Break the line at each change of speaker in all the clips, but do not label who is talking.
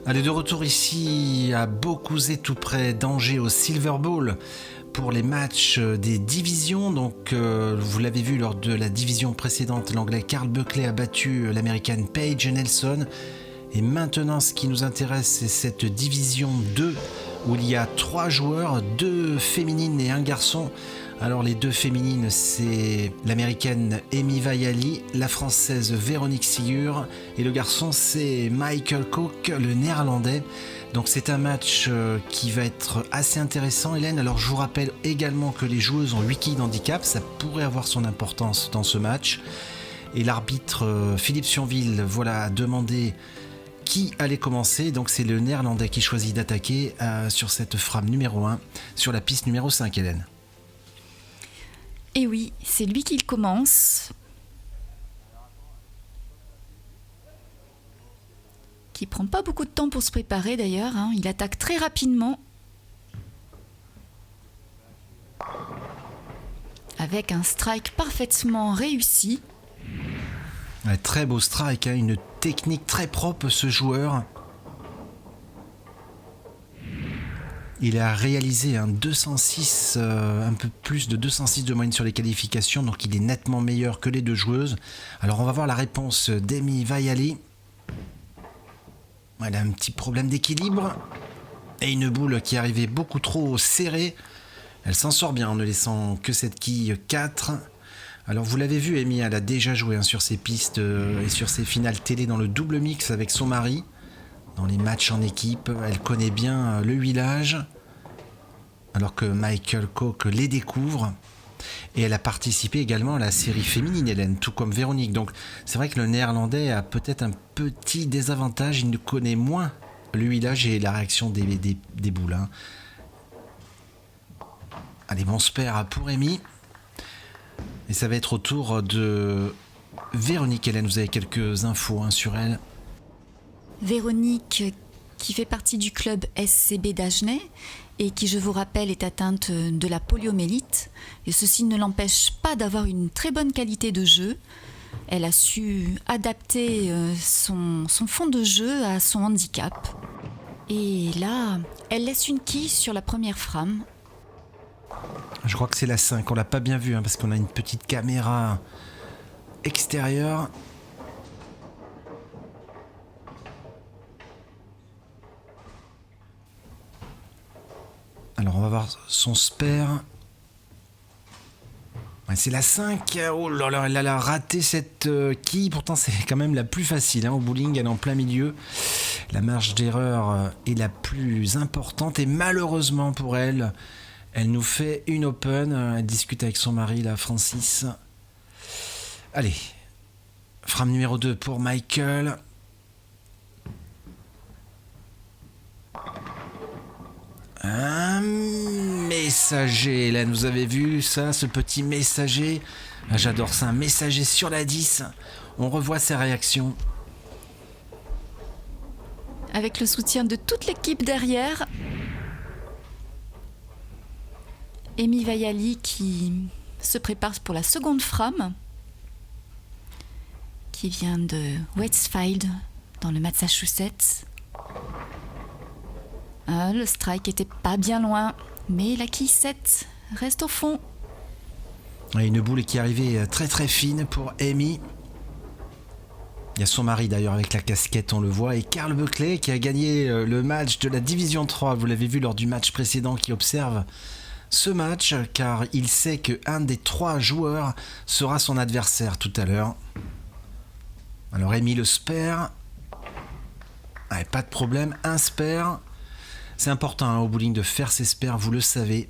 Allez, de retour ici à Beaucouzé, tout près d'Angers, au Silver Bowl, pour les matchs des divisions. Donc, vous l'avez vu lors de la division précédente, l'anglais Carl Buckley a battu l'américaine Paige Nelson. Et maintenant, ce qui nous intéresse, c'est cette division 2, où il y a 3 joueurs, 2 féminines et un garçon. Alors les 2 féminines, c'est l'américaine Amy Vaiali, la française Véronique Sigur, et le garçon, c'est Michael Cook, le néerlandais. Donc c'est un match qui va être assez intéressant, Hélène. Alors je vous rappelle également que les joueuses ont 8 quilles d'handicap, ça pourrait avoir son importance dans ce match. Et l'arbitre Philippe Sionville, a demandé qui allait commencer. Donc c'est le néerlandais qui choisit d'attaquer sur cette frame numéro 1, sur la piste numéro 5, Hélène.
Et oui, c'est lui qui commence. Qui prend pas beaucoup de temps pour se préparer d'ailleurs. Il attaque très rapidement. Avec un strike parfaitement réussi.
Un très beau strike, une technique très propre ce joueur. Il a réalisé un 206, un peu plus de 206 de moyenne sur les qualifications, donc il est nettement meilleur que les 2 joueuses. Alors on va voir la réponse d'Amy Vaiali. Elle a un petit problème d'équilibre et une boule qui arrivait beaucoup trop serrée. Elle s'en sort bien en ne laissant que cette quille 4. Alors vous l'avez vu, Amy, elle a déjà joué sur ses pistes et sur ses finales télé dans le double mix avec son mari. Dans les matchs en équipe, elle connaît bien le huilage, alors que Michael Cook les découvre. Et elle a participé également à la série féminine, Hélène, tout comme Véronique. Donc c'est vrai que le néerlandais a peut-être un petit désavantage, il ne connaît moins le huilage et la réaction des boules. Allez, bon spare pour Amy. Et ça va être au tour de Véronique, Hélène, vous avez quelques infos sur elle.
Véronique, qui fait partie du club SCB d'Agenais et qui, je vous rappelle, est atteinte de la poliomyélite. Et ceci ne l'empêche pas d'avoir une très bonne qualité de jeu. Elle a su adapter son fond de jeu à son handicap. Et là, elle laisse une quille sur la première frame.
Je crois que c'est la 5, on l'a pas bien vu parce qu'on a une petite caméra extérieure. Alors on va voir son spare. Ouais, c'est la 5. Oh là là, elle a raté cette quille. Pourtant c'est quand même la plus facile au bowling, elle est en plein milieu. La marge d'erreur est la plus importante et malheureusement pour elle, elle nous fait une open. Elle discute avec son mari, la Francis. Allez, frame numéro 2 pour Michael. Un messager, Hélène, vous avez vu ça, ce petit messager? J'adore ça, un messager sur la 10. On revoit ses réactions.
Avec le soutien de toute l'équipe derrière. Amy Vaiali qui se prépare pour la seconde frame. Qui vient de Westfield, dans le Massachusetts. Le strike était pas bien loin, mais la quille 7 reste au fond.
Une boule qui arrivait très très fine pour Amy. Il y a son mari d'ailleurs avec la casquette, on le voit, et Carl Buckley qui a gagné le match de la Division 3. Vous l'avez vu lors du match précédent, qui observe ce match car il sait qu'un des 3 joueurs sera son adversaire tout à l'heure. Alors Amy le spare. Pas de problème, un spare. C'est important au bowling de faire ses spares, vous le savez.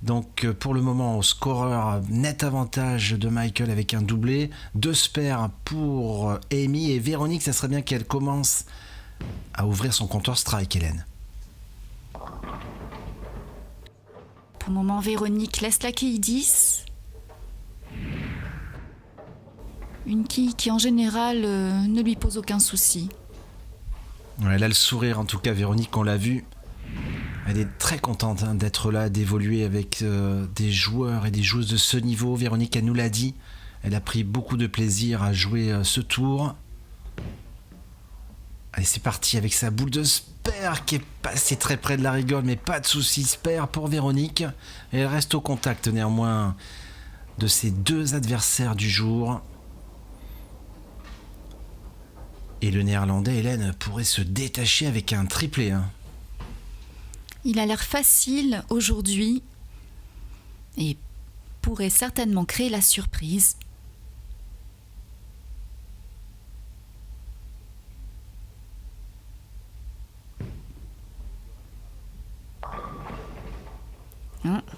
Donc pour le moment, au scoreur, net avantage de Michael avec un doublé. 2 spares pour Amy et Véronique, ça serait bien qu'elle commence à ouvrir son compteur strike, Hélène.
Pour le moment, Véronique laisse la quille 10. Une quille qui en général ne lui pose aucun souci.
Elle a le sourire en tout cas, Véronique, on l'a vu. Elle est très contente d'être là, d'évoluer avec des joueurs et des joueuses de ce niveau. Véronique, elle nous l'a dit, elle a pris beaucoup de plaisir à jouer ce tour. Allez, c'est parti avec sa boule de Sper qui est passée très près de la rigole, mais pas de soucis, Sper pour Véronique. Et elle reste au contact néanmoins de ses deux adversaires du jour. Et le néerlandais, Hélène, pourrait se détacher avec un triplé.
Il a l'air facile aujourd'hui et pourrait certainement créer la surprise.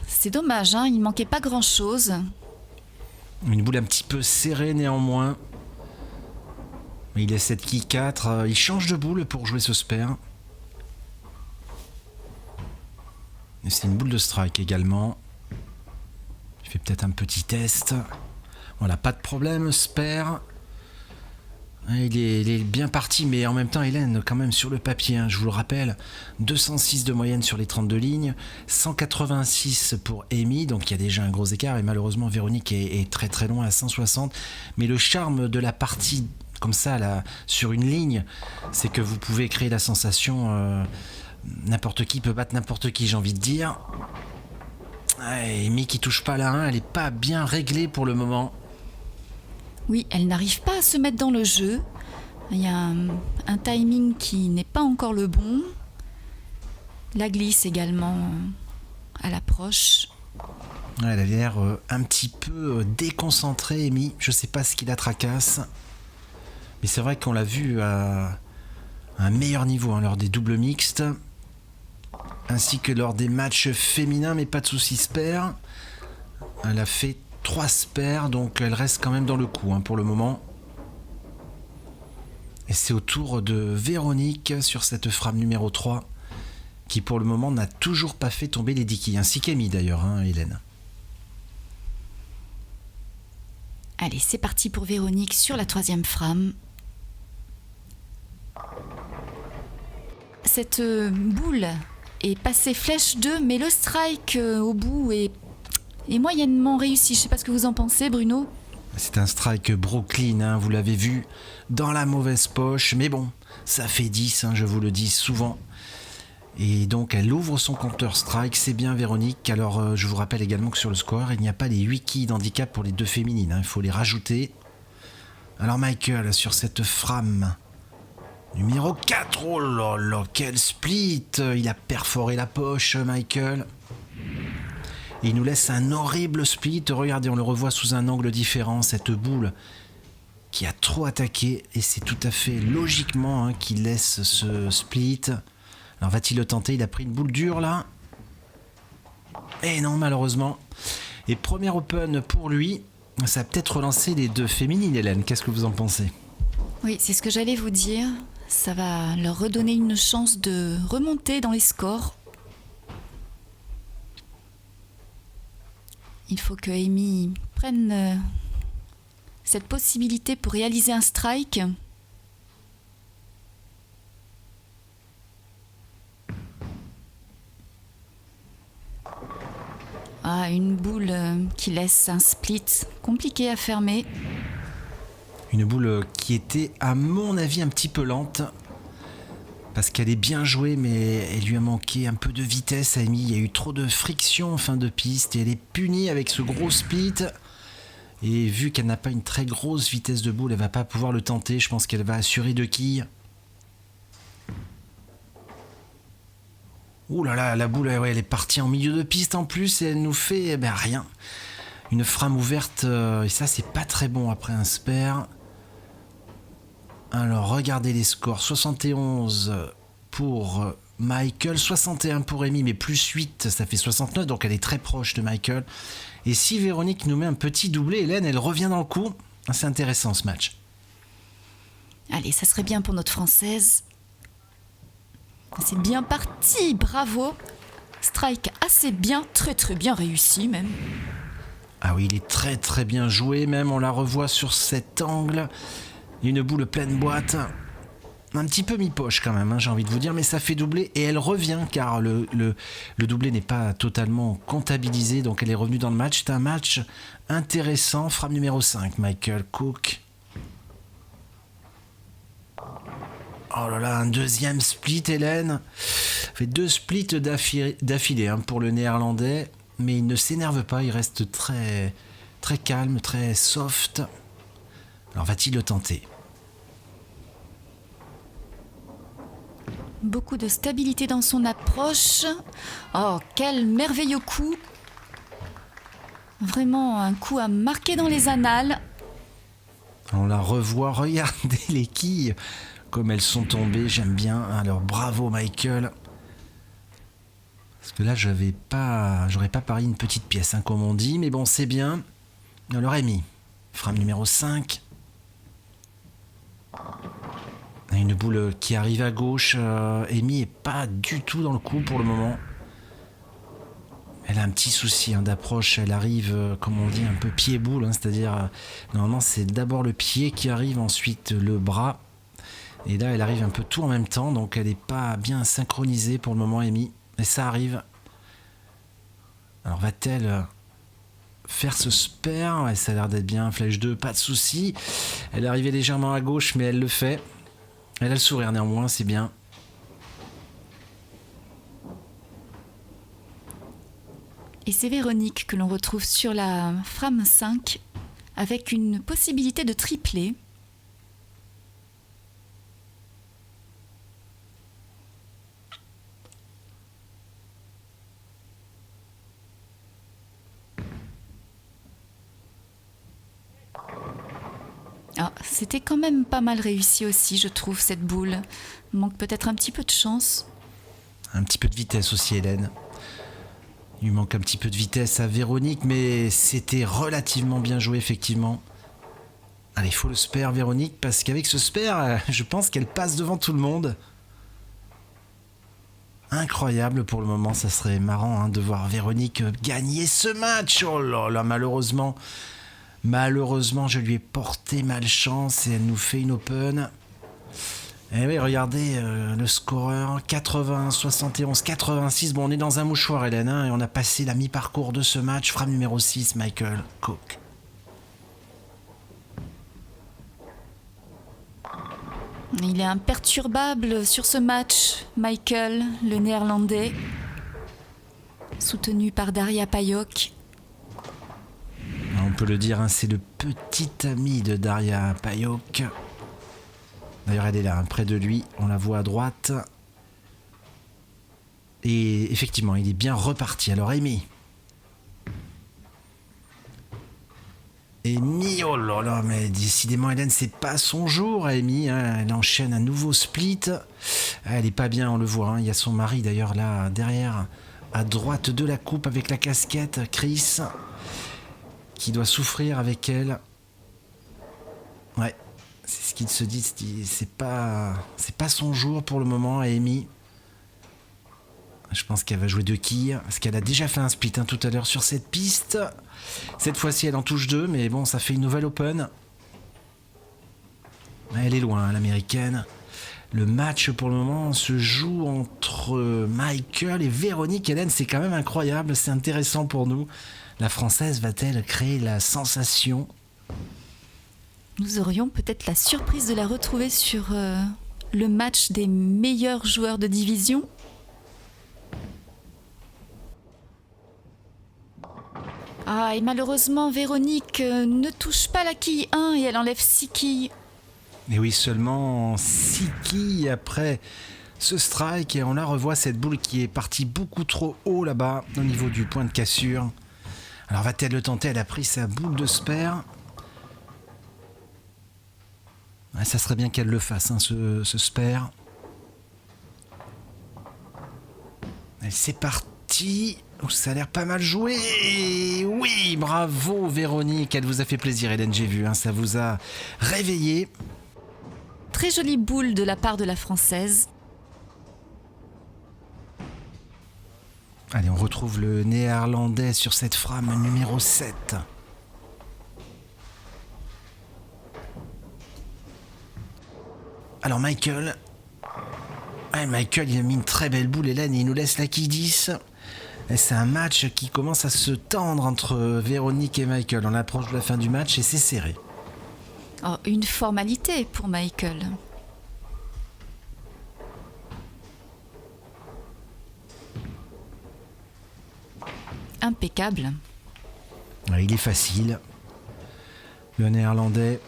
C'est dommage, il manquait pas grand-chose.
Une boule un petit peu serrée néanmoins. Il est 7 qui 4. Il change de boule pour jouer ce Sper. Et c'est une boule de strike également. Il fait peut-être un petit test. Voilà, pas de problème, Sper. Il est bien parti, mais en même temps, Hélène, quand même, sur le papier, je vous le rappelle, 206 de moyenne sur les 32 lignes, 186 pour Amy, donc il y a déjà un gros écart, et malheureusement, Véronique est très très loin à 160. Mais le charme de la partie comme ça, là, sur une ligne, c'est que vous pouvez créer la sensation, n'importe qui peut battre n'importe qui, j'ai envie de dire. Amy qui touche pas la 1, elle est pas bien réglée pour le moment.
Oui, elle n'arrive pas à se mettre dans le jeu. Il y a un timing qui n'est pas encore le bon. La glisse également à l'approche.
Elle a l'air un petit peu déconcentrée, Amy. Je sais pas ce qui la tracasse. Mais c'est vrai qu'on l'a vu à un meilleur niveau lors des doubles mixtes. Ainsi que lors des matchs féminins, mais pas de soucis, Sper. Elle a fait 3 Sper, donc elle reste quand même dans le coup pour le moment. Et c'est au tour de Véronique sur cette frappe numéro 3, qui pour le moment n'a toujours pas fait tomber les Dicky, ainsi qu'Amy d'ailleurs, Hélène.
Allez, c'est parti pour Véronique sur la 3e frame. Cette boule est passée flèche 2, mais le strike au bout est moyennement réussi. Je ne sais pas ce que vous en pensez, Bruno.
C'est un strike Brooklyn, vous l'avez vu, dans la mauvaise poche. Mais bon, ça fait 10, je vous le dis souvent. Et donc, elle ouvre son compteur strike. C'est bien, Véronique. Alors, je vous rappelle également que sur le score, il n'y a pas les 8 quilles d'handicap pour les deux féminines. Il faut les rajouter. Alors, Michael, sur cette frame numéro 4. Oh là là, quel split! Il a perforé la poche, Michael. Et il nous laisse un horrible split. Regardez, on le revoit sous un angle différent, cette boule qui a trop attaqué. Et c'est tout à fait logiquement qu'il laisse ce split. Alors va-t-il le tenter? Il a pris une boule dure là. Et non, malheureusement. Et premier open pour lui. Ça a peut-être relancé les deux féminines, Hélène. Qu'est-ce que vous en pensez?
Oui, c'est ce que j'allais vous dire. Ça va leur redonner une chance de remonter dans les scores. Il faut que Amy prenne cette possibilité pour réaliser un strike. Une boule qui laisse un split compliqué à fermer.
Une boule qui était, à mon avis, un petit peu lente. Parce qu'elle est bien jouée, mais elle lui a manqué un peu de vitesse à Amy. Il y a eu trop de friction en fin de piste et elle est punie avec ce gros split. Et vu qu'elle n'a pas une très grosse vitesse de boule, elle va pas pouvoir le tenter. Je pense qu'elle va assurer 2 quilles. Ouh là là, la boule, elle est partie en milieu de piste en plus et elle nous fait rien. Une frame ouverte, et ça c'est pas très bon après un Sper. Alors regardez les scores, 71 pour Michael, 61 pour Amy, mais plus 8, ça fait 69, donc elle est très proche de Michael. Et si Véronique nous met un petit doublé, Hélène, elle revient dans le coup. C'est intéressant ce match.
Allez, ça serait bien pour notre Française. C'est bien parti, bravo. Strike assez bien, très très bien réussi même.
Ah oui, il est très très bien joué même, on la revoit sur cet angle. Une boule pleine boîte. Un petit peu mi-poche quand même, j'ai envie de vous dire, mais ça fait doubler et elle revient car le doublé n'est pas totalement comptabilisé, donc elle est revenue dans le match. C'est un match intéressant. Frame numéro 5, Michael Cook. Oh là là, un deuxième split, Hélène. Fait 2 splits d'affilée pour le néerlandais, mais il ne s'énerve pas, il reste très, très calme, très soft. Alors va-t-il le tenter?
Beaucoup de stabilité dans son approche. Oh, quel merveilleux coup! Vraiment un coup à marquer dans les annales.
On la revoit, regardez les quilles, comme elles sont tombées, j'aime bien. Alors bravo Michael. Parce que là, j'aurais pas parié une petite pièce, comme on dit, mais bon, c'est bien. Alors Amy, frame numéro 5. Une boule qui arrive à gauche. Amy est pas du tout dans le coup pour le moment. Elle a un petit souci d'approche. Elle arrive, comme on dit, un peu pied-boule. C'est-à-dire, normalement, c'est d'abord le pied qui arrive, ensuite le bras. Et là, elle arrive un peu tout en même temps. Donc, elle n'est pas bien synchronisée pour le moment, Amy. Et ça arrive. Alors, va-t-elle faire ce spare? Ouais, ça a l'air d'être bien. Flèche 2, pas de souci. Elle est arrivée légèrement à gauche, mais elle le fait. Elle a le sourire néanmoins, c'est bien.
Et c'est Véronique que l'on retrouve sur la frame 5 avec une possibilité de tripler. Ah, c'était quand même pas mal réussi aussi, je trouve, cette boule. Il manque peut-être un petit peu de chance.
Un petit peu de vitesse aussi, Hélène. Il lui manque un petit peu de vitesse à Véronique, mais c'était relativement bien joué, effectivement. Allez, il faut le spare, Véronique, parce qu'avec ce spare, je pense qu'elle passe devant tout le monde. Incroyable pour le moment, ça serait marrant de voir Véronique gagner ce match. Oh là là, malheureusement, je lui ai porté malchance et elle nous fait une open. Et oui, regardez le scoreur, 80, 71, 86. Bon, on est dans un mouchoir, Hélène, et on a passé la mi-parcours de ce match. Frame numéro 6, Michael Cook.
Il est imperturbable sur ce match, Michael, le néerlandais, soutenu par Daria Payok.
On peut le dire, c'est le petit ami de Daria Payok. D'ailleurs, elle est là, près de lui. On la voit à droite. Et effectivement, il est bien reparti. Alors, Amy. Amy, oh là là, mais décidément, Hélène, c'est pas son jour, Amy. Elle enchaîne un nouveau split. Elle est pas bien, on le voit. Il y a son mari, d'ailleurs, là, derrière, à droite de la coupe, avec la casquette, Chris, qui doit souffrir avec elle. Ouais. C'est ce qu'il se dit, c'est pas son jour pour le moment à Amy. Je pense qu'elle va jouer 2 quilles, parce qu'elle a déjà fait un split tout à l'heure sur cette piste. Cette fois-ci, elle en touche 2, mais bon, ça fait une nouvelle open. Elle est loin, l'américaine. Le match, pour le moment, se joue entre Michael et Véronique. Hélène, c'est quand même incroyable, c'est intéressant pour nous. La Française va-t-elle créer la sensation ?
Nous aurions peut-être la surprise de la retrouver sur le match des meilleurs joueurs de division. Ah, et malheureusement, Véronique ne touche pas la quille 1 et elle enlève 6 quilles.
Et oui, seulement 6 quilles après ce strike. Et on la revoit, cette boule qui est partie beaucoup trop haut là-bas, au niveau du point de cassure. Alors va-t-elle le tenter ? Elle a pris sa boule de spare. Ouais, ça serait bien qu'elle le fasse, ce spare. Et c'est parti. Oh, ça a l'air pas mal joué. Oui, bravo Véronique. Elle vous a fait plaisir, Hélène, j'ai vu. Ça vous a réveillé.
Très jolie boule de la part de la Française.
Allez, on retrouve le néerlandais sur cette frame numéro 7. Alors Michael, il a mis une très belle boule, Hélène, et il nous laisse la quille 10. Et c'est un match qui commence à se tendre entre Véronique et Michael. On approche de la fin du match et c'est serré.
Oh, une formalité pour Michael. impeccable.
Ouais, il est facile. Le néerlandais.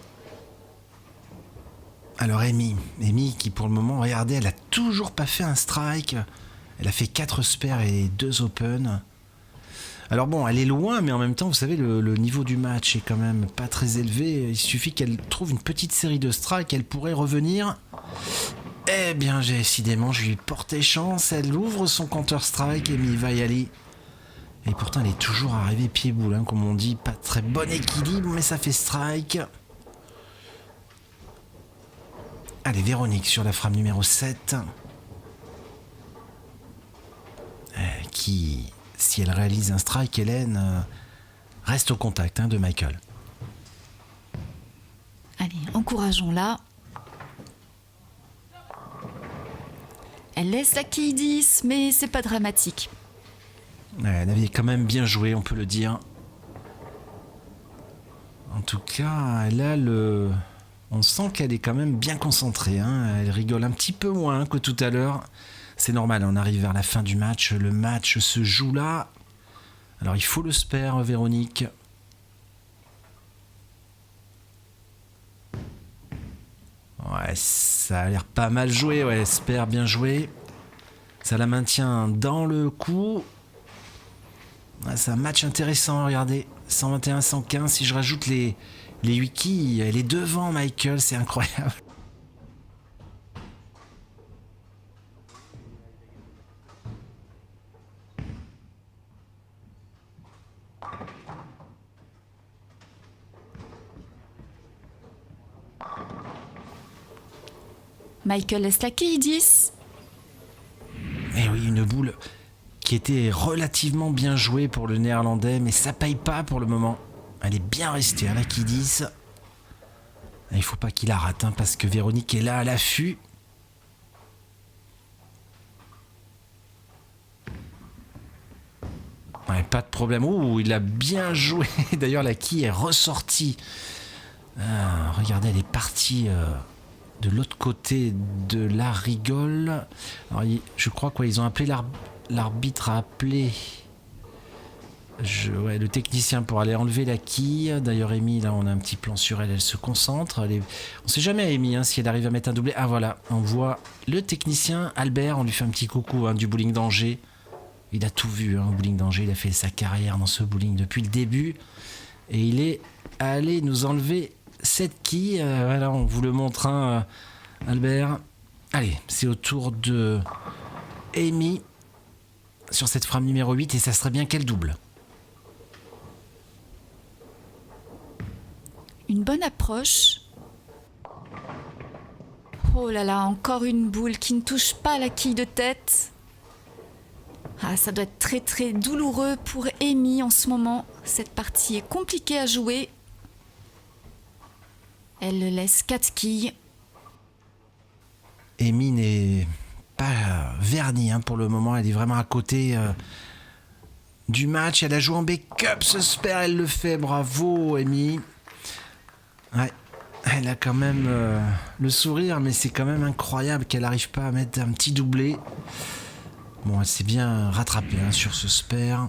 Alors Amy qui pour le moment, regardez, elle a toujours pas fait un strike. Elle a fait 4 spares et 2 open. Alors bon, elle est loin, mais en même temps, vous savez, le niveau du match est quand même pas très élevé. Il suffit qu'elle trouve une petite série de strikes, elle pourrait revenir. Eh bien, décidément, je lui portais chance. Elle ouvre son counter-strike, Amy va y aller. Et pourtant, elle est toujours arrivée pied-boule, hein, comme on dit. Pas très bon équilibre, mais ça fait strike. Allez, Véronique sur la frame numéro 7. Qui, si elle réalise un strike, Hélène reste au contact de Michael.
Allez, encourageons-la. Elle laisse la quille 10, mais c'est pas dramatique.
Elle avait quand même bien joué, on peut le dire. En tout cas, elle a le... On sent qu'elle est quand même bien concentrée. Elle rigole un petit peu moins que tout à l'heure. C'est normal, on arrive vers la fin du match. Le match se joue là. Alors il faut le spare, Véronique. Ouais, ça a l'air pas mal joué. Ouais, spare bien joué. Ça la maintient dans le coup. Ouais, c'est un match intéressant, regardez. 121-115, si je rajoute les 8 quilles, elle est devant Michael, c'est incroyable.
Michael laisse la quille 10.
Et oui, une boule qui était relativement bien jouée pour le néerlandais, mais ça paye pas pour le moment. Elle est bien restée à la quille 10. Il ne faut pas qu'il la rate, parce que Véronique est là à l'affût. Ouais, pas de problème. Ouh, il a bien joué. D'ailleurs, la quille est ressortie. Regardez, elle est partie de l'autre côté de la rigole. Alors, je crois qu'ils ont appelé l'arbitre a appelé le technicien pour aller enlever la quille. D'ailleurs, Amy, là, on a un petit plan sur elle. Elle se concentre. On ne sait jamais, Amy, si elle arrive à mettre un doublé. Ah, voilà, on voit le technicien Albert. On lui fait un petit coucou du bowling d'Angers. Il a tout vu, au bowling d'Angers. Il a fait sa carrière dans ce bowling depuis le début. Et il est allé nous enlever cette quille. Voilà, on vous le montre, Albert. Allez, c'est au tour de Amy sur cette frame numéro 8. Et ça serait bien qu'elle double.
Une bonne approche. Oh là là, encore une boule qui ne touche pas la quille de tête. Ah, ça doit être très très douloureux pour Amy en ce moment. Cette partie est compliquée à jouer. Elle laisse 4 quilles.
Amy n'est pas vernie pour le moment. Elle est vraiment à côté du match. Elle a joué en backup. Ce spare, elle le fait. Bravo, Amy. Ouais, elle a quand même le sourire, mais c'est quand même incroyable qu'elle n'arrive pas à mettre un petit doublé. Bon, elle s'est bien rattrapée sur ce spare.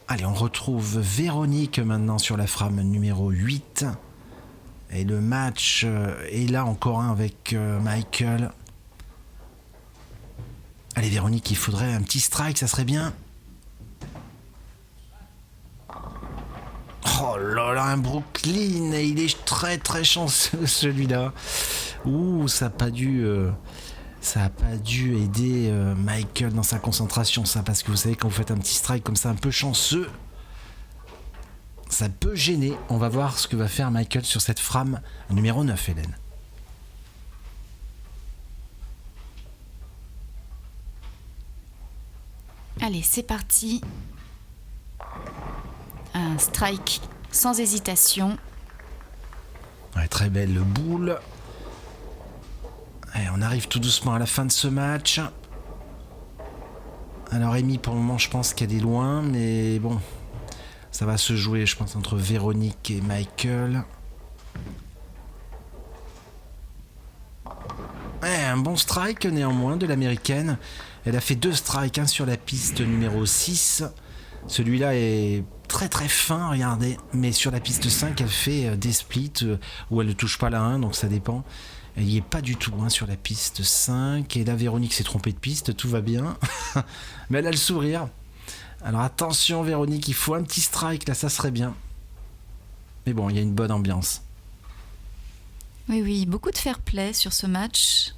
Allez, on retrouve Véronique maintenant sur la frame numéro 8. Et le match est là encore avec Michael. Allez, Véronique, il faudrait un petit strike, ça serait bien. Oh là là, un Brooklyn, et il est très très chanceux celui-là. Ouh, ça n'a pas dû aider Michael dans sa concentration, ça, parce que vous savez, quand vous faites un petit strike comme ça, un peu chanceux, ça peut gêner. On va voir ce que va faire Michael sur cette frame numéro 9, Hélène.
Allez, c'est parti. Un strike sans hésitation.
Ouais, très belle boule. Allez, on arrive tout doucement à la fin de ce match. Alors Amy, pour le moment, je pense qu'elle est loin, mais bon, ça va se jouer, je pense, entre Véronique et Michael. Ouais, un bon strike néanmoins de l'américaine. Elle a fait 2 strikes, hein, sur la piste numéro 6. Celui-là est très très fin, regardez. Mais sur la piste 5, elle fait des splits où elle ne touche pas la 1, donc ça dépend. Elle n'y est pas du tout, hein, sur la piste 5. Et là, Véronique s'est trompée de piste, tout va bien. Mais elle a le sourire. Alors attention Véronique, il faut un petit strike, là ça serait bien. Mais bon, il y a une bonne ambiance.
Oui, oui, beaucoup de fair play sur ce match.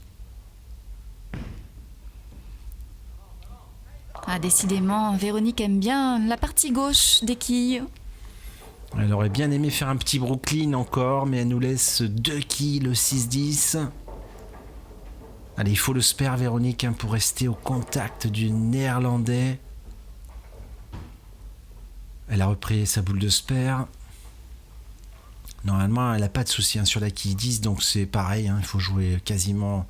Ah, décidément, Véronique aime bien la partie gauche des quilles.
Elle aurait bien aimé faire un petit Brooklyn encore, mais elle nous laisse 2 quilles, le 6-10. Allez, il faut le spare Véronique, hein, pour rester au contact du néerlandais. Elle a repris sa boule de spare. Normalement, elle n'a pas de souci, hein, sur la quille 10, donc c'est pareil, hein, il faut jouer quasiment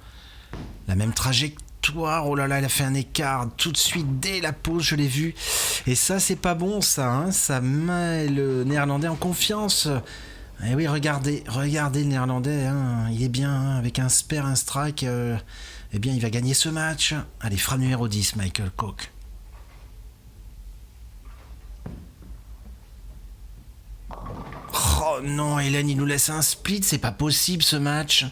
la même trajectoire. Oh là là, elle a fait un écart tout de suite dès la pause, je l'ai vu. Et ça, c'est pas bon, ça, hein, ça met le néerlandais en confiance. Et oui, regardez le néerlandais, hein, il est bien, hein, avec un spare, un strike, eh bien, il va gagner ce match. Allez, frappe numéro 10, Michael Koch. Oh non, Hélène, il nous laisse un split, c'est pas possible ce match.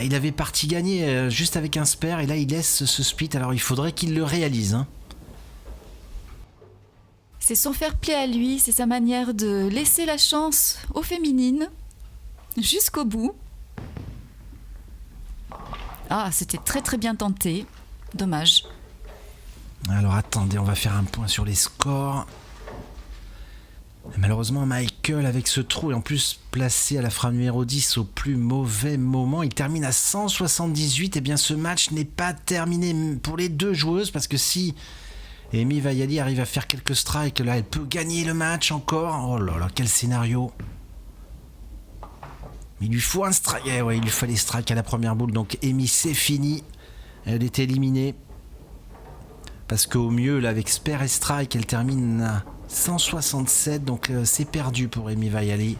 Il avait parti gagner juste avec un spare et là il laisse ce split, alors il faudrait qu'il le réalise, hein.
C'est son fair play à lui, c'est sa manière de laisser la chance aux féminines jusqu'au bout. Ah, c'était très très bien tenté, dommage.
Alors attendez, on va faire un point sur les scores. Malheureusement, Michael, avec ce trou et en plus placé à la frappe numéro 10 au plus mauvais moment, il termine à 178. Eh bien, ce match n'est pas terminé pour les 2 joueuses parce que si Amy Vaiali arrive à faire quelques strikes, là, elle peut gagner le match encore. Oh là là, quel scénario! Il lui faut un strike. Eh ouais, il lui fallait strike à la première boule. Donc, Amy, c'est fini. Elle est éliminée. Parce qu'au mieux, là, avec spare et strike, elle termine à 167, donc c'est perdu pour Amy Vaiali.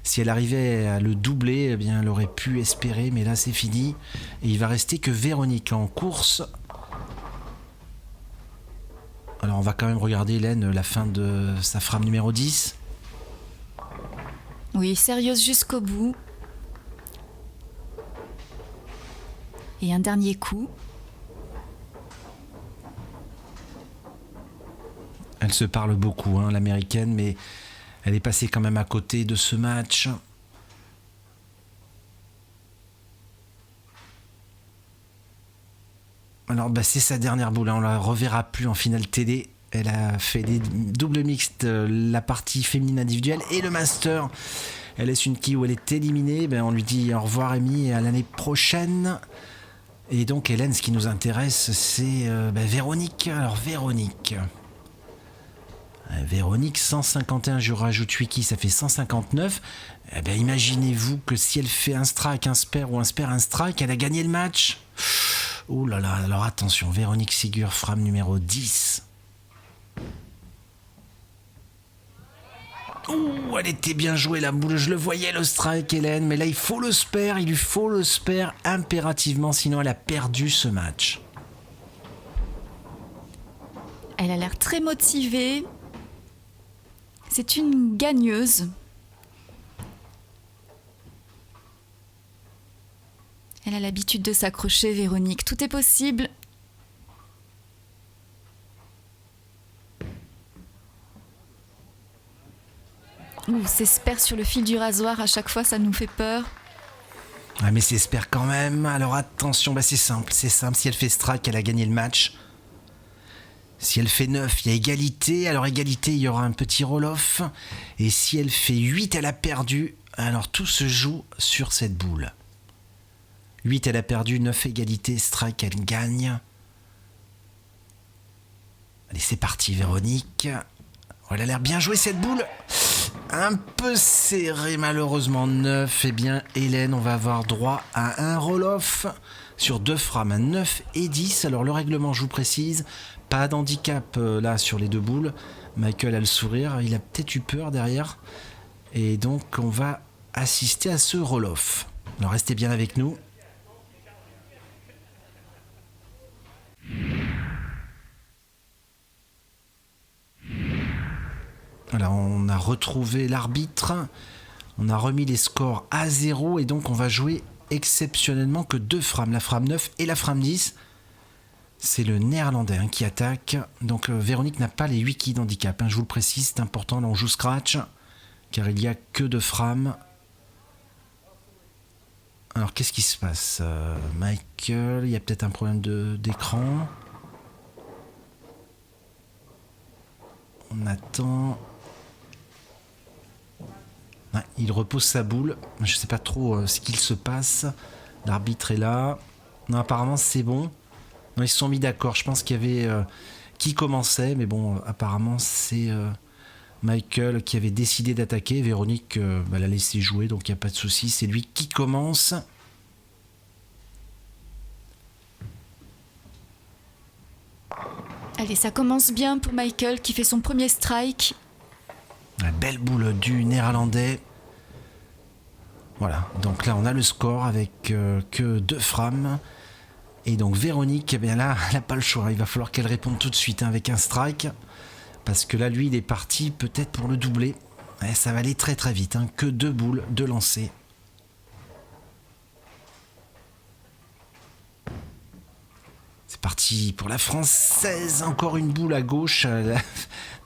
Si elle arrivait à le doubler, eh bien, elle aurait pu espérer, mais là c'est fini. Et il va rester que Véronique en course. Alors on va quand même regarder, Hélène, la fin de sa frappe numéro 10.
Oui, sérieuse jusqu'au bout. Et un dernier coup.
Elle se parle beaucoup, hein, l'américaine, mais elle est passée quand même à côté de ce match. Alors, c'est sa dernière boule, hein, on la reverra plus en finale télé. Elle a fait des doubles mixtes, la partie féminine individuelle et le master. Elle laisse une quille où elle est éliminée. On lui dit au revoir, Amy, et à l'année prochaine. Et donc, Hélène, ce qui nous intéresse, c'est Véronique. Alors, Véronique, 151, je rajoute 8 quilles, ça fait 159. Imaginez-vous que si elle fait un strike, un spare ou un spare, un strike, elle a gagné le match. Oh là là, alors attention, Véronique Sigur, frappe numéro 10. Oh, elle était bien jouée la boule, je le voyais le strike, Hélène, mais là il faut le spare, il lui faut le spare impérativement, sinon elle a perdu ce match.
Elle a l'air très motivée. C'est une gagneuse. Elle a l'habitude de s'accrocher, Véronique. Tout est possible. Ouh, ces spers sur le fil du rasoir, à chaque fois, ça nous fait peur.
Ah, mais c'est espère quand même. Alors attention, c'est simple. Si elle fait strike, elle a gagné le match. Si elle fait 9, il y a égalité. Alors égalité, il y aura un petit roll-off. Et si elle fait 8, elle a perdu. Alors tout se joue sur cette boule. 8, elle a perdu. 9, égalité. Strike, elle gagne. Allez, c'est parti, Véronique. Oh, elle a l'air bien jouée, cette boule. Un peu serré, malheureusement. 9. Eh bien, Hélène, on va avoir droit à un roll-off sur 2 frappes, 9 et 10. Alors, le règlement, je vous précise, pas d'handicap là sur les 2 boules. Michael a le sourire, il a peut-être eu peur derrière. Et donc, on va assister à ce roll-off. Alors, restez bien avec nous. Voilà, on a retrouvé l'arbitre. On a remis les scores à 0 et donc on va jouer exceptionnellement que 2 frames, la frame 9 et la frame 10. C'est le néerlandais qui attaque. Donc Véronique n'a pas les 8 quilles d'handicap. Je vous le précise, c'est important. Là, on joue scratch car il n'y a que 2 frames. Alors, qu'est-ce qui se passe Michael, il y a peut-être un problème d'écran. On attend. Ouais, il repose sa boule. Je ne sais pas trop ce qu'il se passe. L'arbitre est là. Non, apparemment, c'est bon. Non, ils se sont mis d'accord. Je pense qu'il y avait qui commençait. Mais bon, apparemment, c'est Michael qui avait décidé d'attaquer. Véronique l'a laissé jouer. Donc, il n'y a pas de souci. C'est lui qui commence.
Allez, ça commence bien pour Michael qui fait son premier strike.
La belle boule du néerlandais. Voilà, donc là on a le score avec que 2 frames. Et donc Véronique, eh bien là, elle n'a pas le choix. Il va falloir qu'elle réponde tout de suite avec un strike. Parce que là, lui, il est parti peut-être pour le doubler. Ouais, ça va aller très très vite. Que 2 boules, 2 lancers. C'est parti pour la française. Encore une boule à gauche.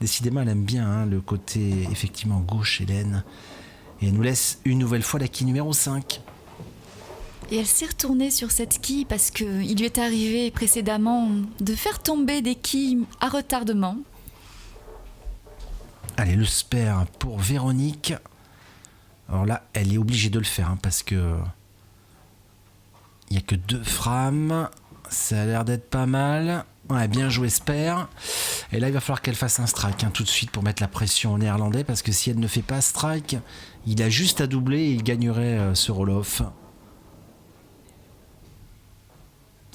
Décidément, elle aime bien le côté effectivement gauche, Hélène. Et elle nous laisse une nouvelle fois la quille numéro 5.
Et elle s'est retournée sur cette quille parce qu'il lui est arrivé précédemment de faire tomber des quilles à retardement.
Allez, le spare pour Véronique. Alors là, elle est obligée de le faire parce que il n'y a que 2 frames. Ça a l'air d'être pas mal. Ouais, bien joué spare. Et là, il va falloir qu'elle fasse un strike tout de suite pour mettre la pression au néerlandais parce que si elle ne fait pas strike, il a juste à doubler et il gagnerait ce roll-off.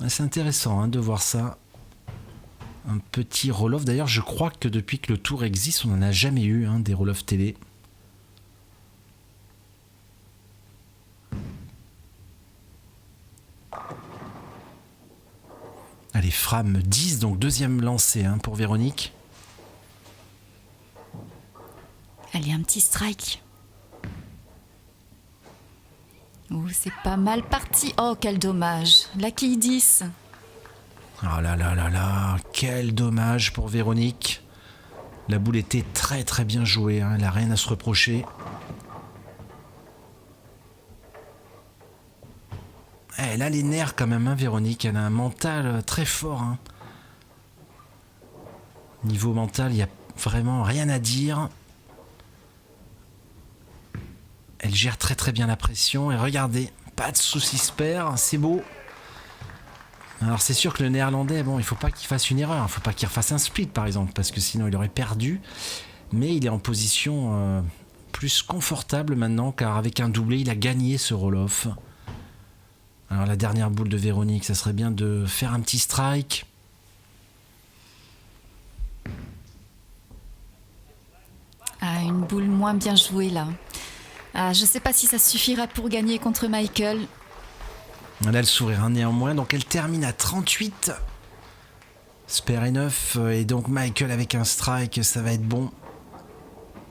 C'est intéressant de voir ça. Un petit roll-off. D'ailleurs, je crois que depuis que le tour existe, on n'en a jamais eu des roll-off télé. Allez, frame 10, donc deuxième lancé pour Véronique.
Allez, un petit strike. Oh, c'est pas mal parti. Oh, quel dommage. La quille 10.
Oh là là là là, quel dommage pour Véronique. La boule était très très bien jouée, elle n'a rien à se reprocher. Elle a les nerfs quand même, Véronique, elle a un mental très fort. Niveau mental, il n'y a vraiment rien à dire. Elle gère très très bien la pression et regardez, pas de soucis spare, c'est beau. Alors c'est sûr que le néerlandais, il faut pas qu'il fasse une erreur, il faut pas qu'il refasse un split par exemple, parce que sinon il aurait perdu. Mais il est en position plus confortable maintenant, car avec un doublé, il a gagné ce roll-off. Alors la dernière boule de Véronique, ça serait bien de faire un petit strike.
Ah, une boule moins bien jouée là. Ah, je sais pas si ça suffira pour gagner contre Michael.
Elle a le sourire néanmoins, donc elle termine à 38. Spare est 9, et donc Michael avec un strike, ça va être bon.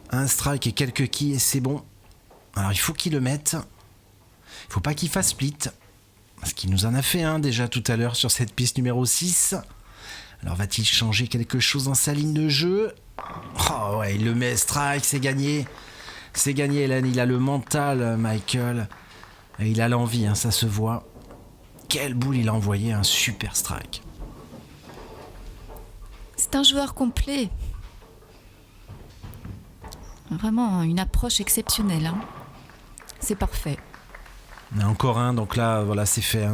Un strike et quelques quilles et c'est bon. Alors il faut qu'il le mette. Il faut pas qu'il fasse split. Parce qu'il nous en a fait un déjà tout à l'heure sur cette piste numéro 6. Alors va-t-il changer quelque chose dans sa ligne de jeu? Oh ouais, il le met, strike, c'est gagné. C'est gagné Hélène, il a le mental Michael. Et il a l'envie, ça se voit. Quelle boule il a envoyé, un super strike.
C'est un joueur complet. Vraiment une approche exceptionnelle. C'est parfait.
Il y en a encore un, donc là, voilà, c'est fait.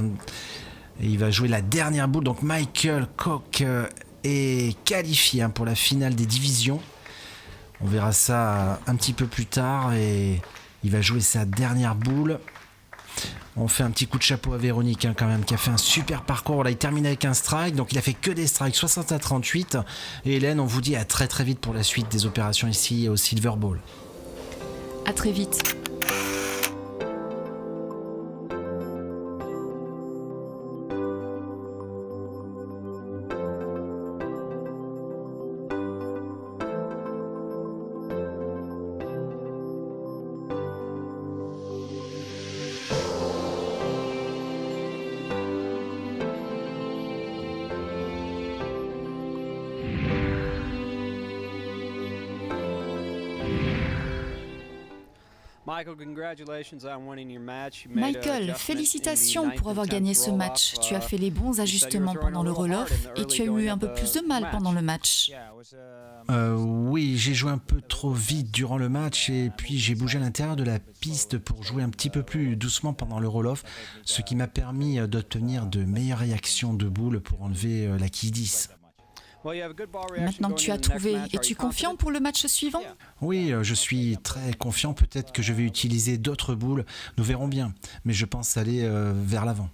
Et il va jouer la dernière boule. Donc Michael Koch est qualifié pour la finale des divisions. On verra ça un petit peu plus tard. Et il va jouer sa dernière boule. On fait un petit coup de chapeau à Véronique quand même, qui a fait un super parcours. Là, il termine avec un strike, donc il a fait que des strikes, 60 à 38. Et Hélène, on vous dit à très très vite pour la suite des opérations ici au Silver Bowl.
À très vite. Michael, félicitations pour avoir gagné ce match. Tu as fait les bons ajustements pendant le roll-off et tu as eu un peu plus de mal pendant le match.
Oui, j'ai joué un peu trop vite durant le match et puis j'ai bougé à l'intérieur de la piste pour jouer un petit peu plus doucement pendant le roll-off, ce qui m'a permis d'obtenir de meilleures réactions de boules pour enlever la quille 10.
Maintenant que tu as trouvé, es-tu confiant pour le match suivant?
Oui, je suis très confiant, peut-être que je vais utiliser d'autres boules, nous verrons bien, mais je pense aller vers l'avant.